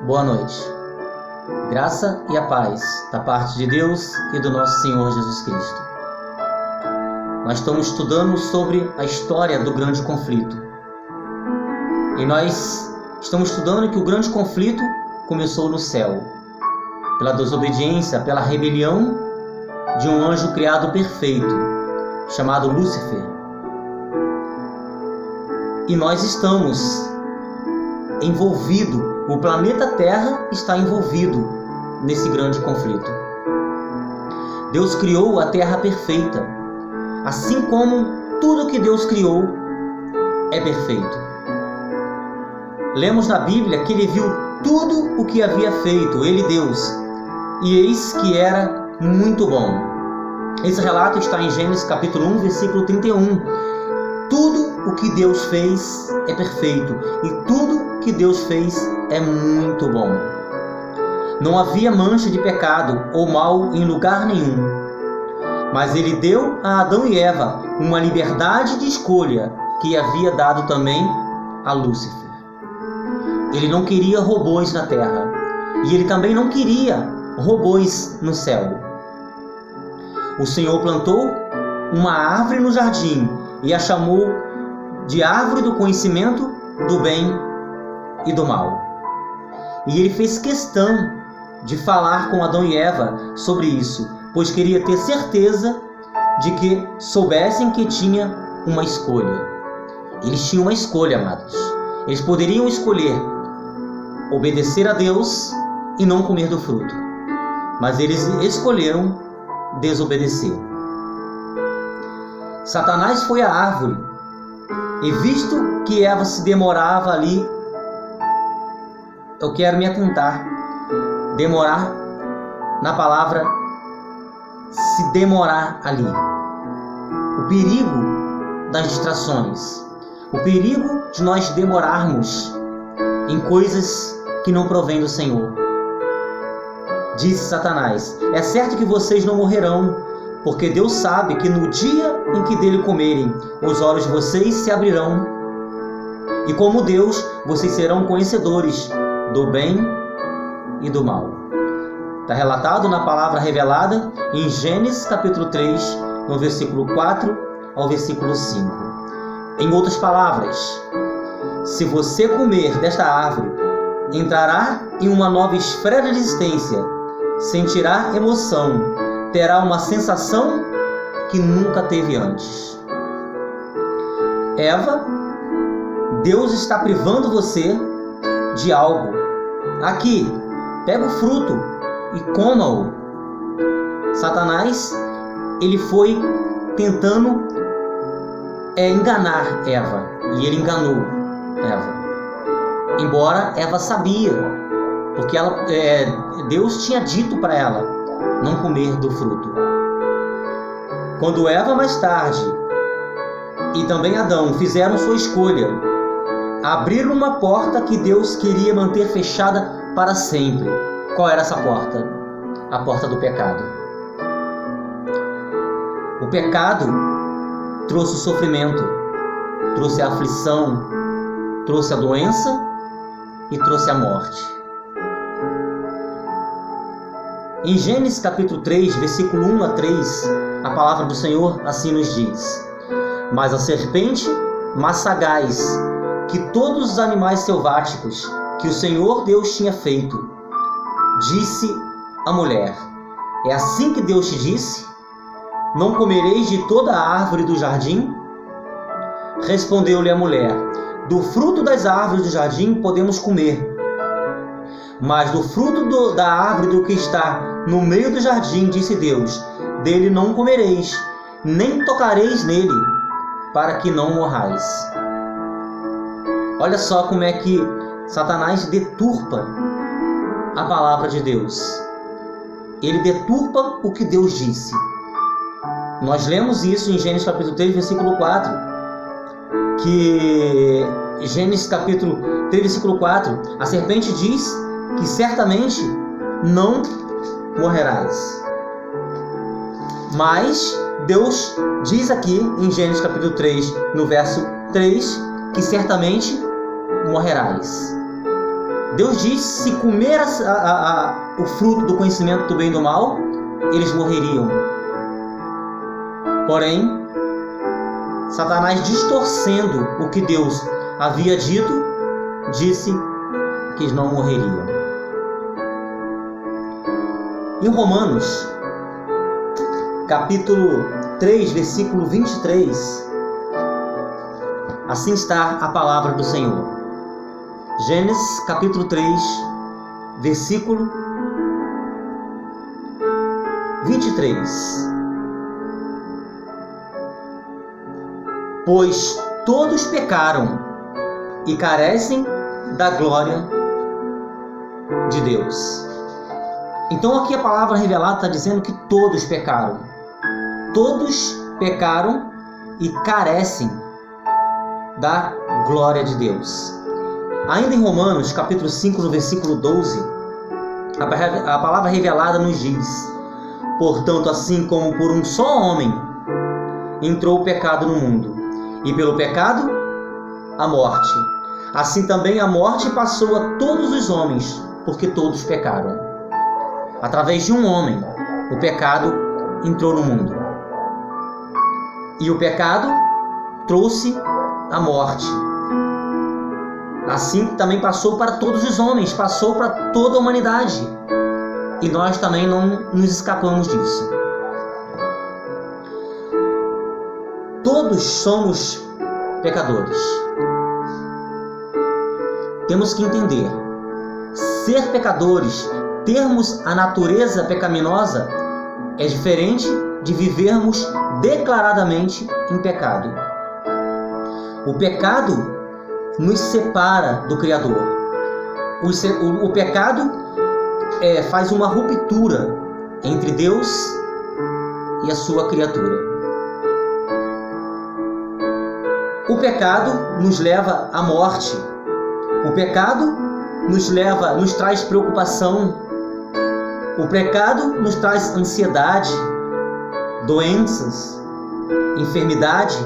Boa noite. Graça e a paz da parte de Deus e do nosso Senhor Jesus Cristo. Nós estamos estudando sobre a história do grande conflito. E nós estamos estudando que o grande conflito começou no céu, pela desobediência, pela rebelião de um anjo criado perfeito, chamado Lúcifer. E nós estamos envolvidos, o planeta Terra está envolvido nesse grande conflito. Deus criou a Terra perfeita, assim como tudo que Deus criou é perfeito. Lemos na Bíblia que ele viu tudo o que havia feito, ele Deus, e eis que era muito bom. Esse relato está em Gênesis capítulo 1, versículo 31. Tudo o que Deus fez é perfeito, e tudo que Deus fez é muito bom. Não havia mancha de pecado ou mal em lugar nenhum. Mas ele deu a Adão e Eva uma liberdade de escolha que havia dado também a Lúcifer. Ele não queria robôs na terra, e ele também não queria robôs no céu. O Senhor plantou uma árvore no jardim e a chamou de árvore do conhecimento do bem e do mal. E ele fez questão de falar com Adão e Eva sobre isso, pois queria ter certeza de que soubessem que tinha uma escolha. Eles tinham uma escolha, amados. Eles poderiam escolher obedecer a Deus e não comer do fruto, mas eles escolheram desobedecer. Satanás foi à árvore e, visto que Eva se demorava ali, eu quero me atentar, demorar na palavra se demorar ali. O perigo das distrações, o perigo de nós demorarmos em coisas que não provêm do Senhor. Disse Satanás: é certo que vocês não morrerão, porque Deus sabe que no dia em que dele comerem, os olhos de vocês se abrirão, e como Deus, vocês serão conhecedores do bem e do mal. Está relatado na palavra revelada em Gênesis capítulo 3, no versículo 4 ao versículo 5. Em outras palavras, se você comer desta árvore, entrará em uma nova esfera de existência, sentirá emoção, terá uma sensação que nunca teve antes. Eva, Deus está privando você de algo. Aqui, pega o fruto e coma-o. Satanás, ele foi tentando enganar Eva, e ele enganou Eva. Embora Eva sabia, porque Deus tinha dito para ela não comer do fruto. Quando Eva mais tarde e também Adão fizeram sua escolha, abriram uma porta que Deus queria manter fechada para sempre. Qual era essa porta? A porta do pecado. O pecado trouxe o sofrimento, trouxe a aflição, trouxe a doença e trouxe a morte. Em Gênesis capítulo 3, versículo 1 a 3, a palavra do Senhor assim nos diz: mas a serpente, mais sagaz que todos os animais selváticos que o Senhor Deus tinha feito, disse à mulher: é assim que Deus te disse? Não comereis de toda a árvore do jardim? Respondeu-lhe a mulher: do fruto das árvores do jardim podemos comer, mas do fruto da árvore do que está no meio do jardim, disse Deus, dele não comereis, nem tocareis nele, para que não morrais. Olha só como é que Satanás deturpa a palavra de Deus. Ele deturpa o que Deus disse. Nós lemos isso em Gênesis capítulo 3, versículo 4, que Gênesis capítulo 3, versículo 4, a serpente diz que certamente não morrerás. Mas Deus diz aqui em Gênesis capítulo 3, no verso 3, que certamente morrerás. Deus diz: se comer o fruto do conhecimento do bem e do mal, eles morreriam. Porém, Satanás, distorcendo o que Deus havia dito, disse que eles não morreriam. Em Romanos, capítulo 3, versículo 23, assim está a palavra do Senhor. Gênesis, capítulo 3, versículo 23. Pois todos pecaram e carecem da glória de Deus. Então aqui a palavra revelada está dizendo que todos pecaram. Todos pecaram e carecem da glória de Deus. Ainda em Romanos, capítulo 5, no versículo 12, a palavra revelada nos diz: portanto, assim como por um só homem entrou o pecado no mundo, e pelo pecado a morte, assim também a morte passou a todos os homens, porque todos pecaram. Através de um homem, o pecado entrou no mundo. E o pecado trouxe a morte. Assim também passou para todos os homens, passou para toda a humanidade. E nós também não nos escapamos disso. Todos somos pecadores. Temos que entender: ser pecadores, termos a natureza pecaminosa, é diferente de vivermos declaradamente em pecado. O pecado nos separa do Criador. O pecado faz uma ruptura entre Deus e a sua criatura. O pecado nos leva à morte. O pecado nos traz preocupação. O pecado nos traz ansiedade, doenças, enfermidade.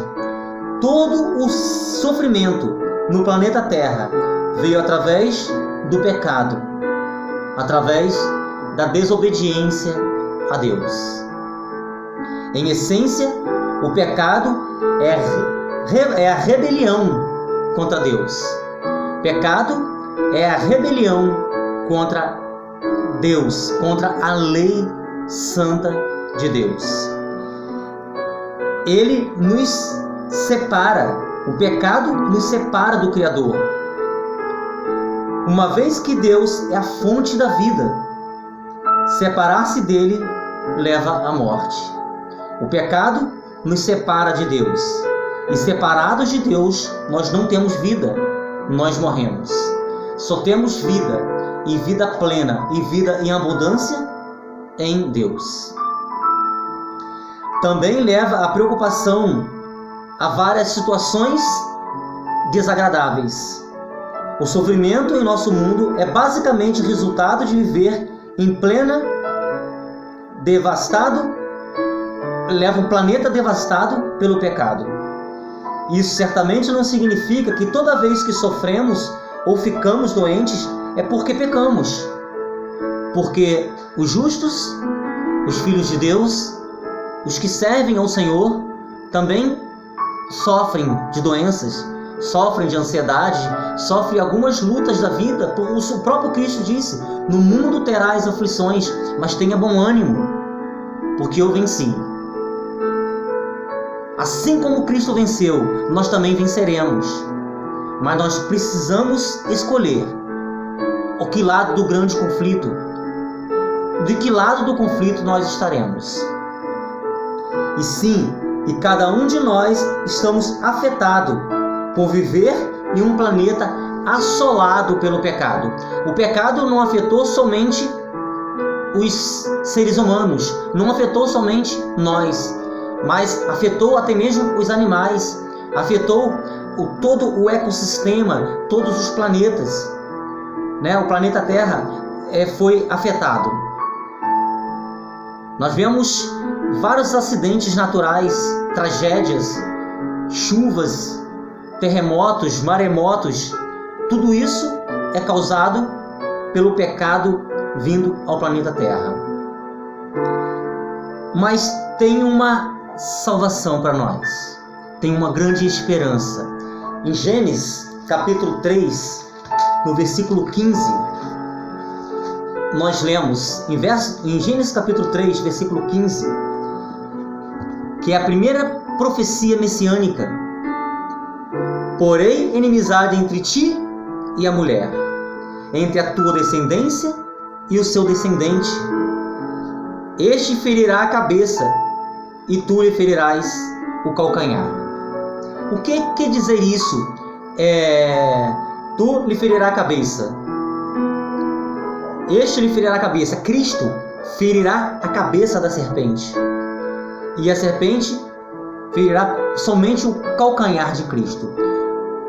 Todo o sofrimento no planeta Terra veio através do pecado, através da desobediência a Deus. Em essência, o pecado é a rebelião contra Deus. Pecado é a rebelião contra Deus, contra a lei santa de Deus. Ele nos separa, o pecado nos separa do Criador. Uma vez que Deus é a fonte da vida, separar-se dele leva à morte. O pecado nos separa de Deus. E separados de Deus, nós não temos vida, nós morremos. Só temos vida, e vida plena, e vida em abundância em Deus. Também leva a preocupação a várias situações desagradáveis. O sofrimento em nosso mundo é basicamente resultado de viver em plena devastado, leva um planeta devastado pelo pecado. Isso certamente não significa que toda vez que sofremos ou ficamos doentes é porque pecamos. Porque os justos, os filhos de Deus, os que servem ao Senhor, também sofrem de doenças, sofrem de ansiedade, sofrem algumas lutas da vida. O próprio Cristo disse: no mundo terás aflições, mas tenha bom ânimo, porque eu venci. Assim como Cristo venceu, nós também venceremos. Mas nós precisamos escolher o que lado do grande conflito, de que lado do conflito nós estaremos. E sim, e cada um de nós estamos afetados por viver em um planeta assolado pelo pecado. O pecado não afetou somente os seres humanos, não afetou somente nós, mas afetou até mesmo os animais, afetou todo o ecossistema, todos os planetas. O planeta Terra foi afetado. Nós vemos vários acidentes naturais, tragédias, chuvas, terremotos, maremotos. Tudo isso é causado pelo pecado vindo ao planeta Terra. Mas tem uma salvação para nós. Tem uma grande esperança. Em Gênesis, capítulo 3, no versículo 15, nós lemos, em Gênesis capítulo 3, versículo 15, que é a primeira profecia messiânica. Porém, inimizade entre ti e a mulher, entre a tua descendência e o seu descendente. Este ferirá a cabeça, e tu lhe ferirás o calcanhar. O que quer dizer isso? Tu lhe ferirá a cabeça. Este lhe ferirá a cabeça. Cristo ferirá a cabeça da serpente. E a serpente ferirá somente o calcanhar de Cristo.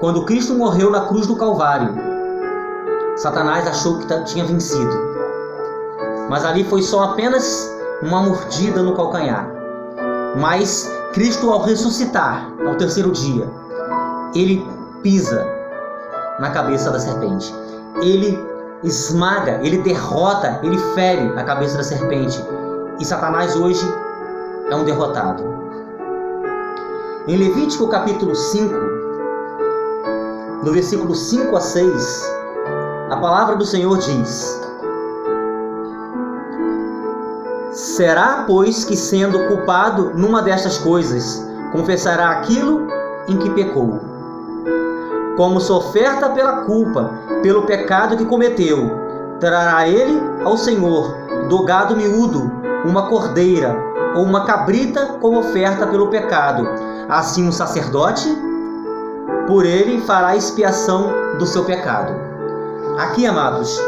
Quando Cristo morreu na cruz do Calvário, Satanás achou que tinha vencido. Mas ali foi só apenas uma mordida no calcanhar. Mas Cristo, ao ressuscitar, ao terceiro dia, ele pisa na cabeça da serpente. Ele esmaga, ele derrota, ele fere a cabeça da serpente. E Satanás hoje é um derrotado. Em Levítico capítulo 5, no versículo 5 a 6, a palavra do Senhor diz: será, pois, que sendo culpado numa destas coisas, confessará aquilo em que pecou. Como sua oferta pela culpa, pelo pecado que cometeu, trará ele ao Senhor do gado miúdo uma cordeira ou uma cabrita como oferta pelo pecado. Assim o sacerdote, por ele, fará expiação do seu pecado. Aqui, amados,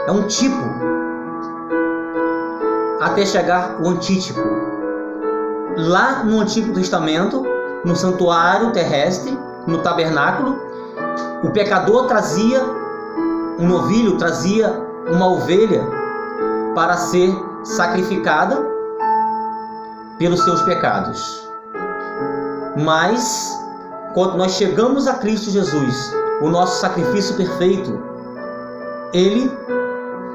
é um tipo até chegar o antítipo. Lá no Antigo Testamento, no santuário terrestre, no tabernáculo, o pecador trazia um novilho, trazia uma ovelha para ser sacrificada pelos seus pecados. Mas, quando nós chegamos a Cristo Jesus, o nosso sacrifício perfeito, Ele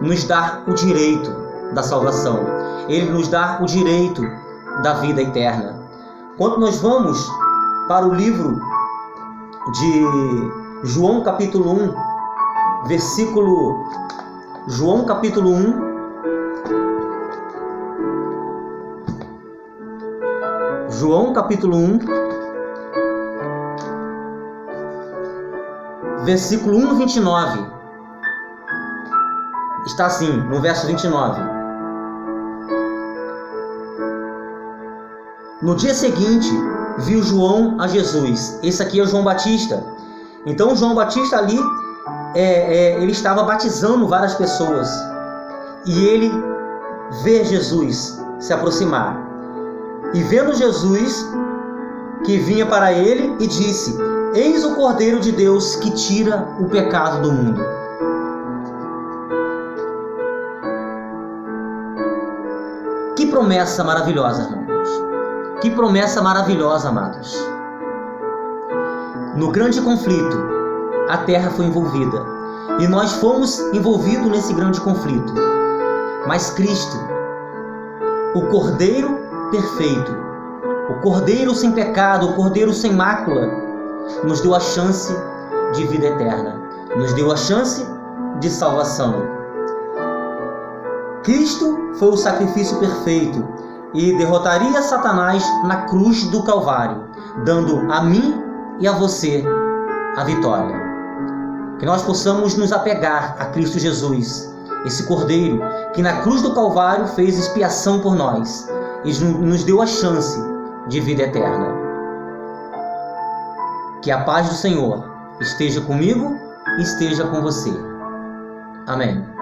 nos dá o direito da salvação. Ele nos dá o direito da vida eterna. Quando nós vamos para o livro de João capítulo 1, João capítulo 1, versículo 1 a 29. Está assim, no verso 29. No dia seguinte, viu João a Jesus. Esse aqui é João Batista. Então, João Batista ali, ele estava batizando várias pessoas. E ele vê Jesus se aproximar. E vendo Jesus que vinha para ele, e disse: eis o Cordeiro de Deus que tira o pecado do mundo. Que promessa maravilhosa, irmãos. Que promessa maravilhosa, amados. No grande conflito, a terra foi envolvida. E nós fomos envolvidos nesse grande conflito. Mas Cristo, o Cordeiro perfeito, o Cordeiro sem pecado, o Cordeiro sem mácula, nos deu a chance de vida eterna. Nos deu a chance de salvação. Cristo foi o sacrifício perfeito e derrotaria Satanás na cruz do Calvário, dando a mim e a você a vitória. Que nós possamos nos apegar a Cristo Jesus, esse Cordeiro que na cruz do Calvário fez expiação por nós e nos deu a chance de vida eterna. Que a paz do Senhor esteja comigo e esteja com você. Amém.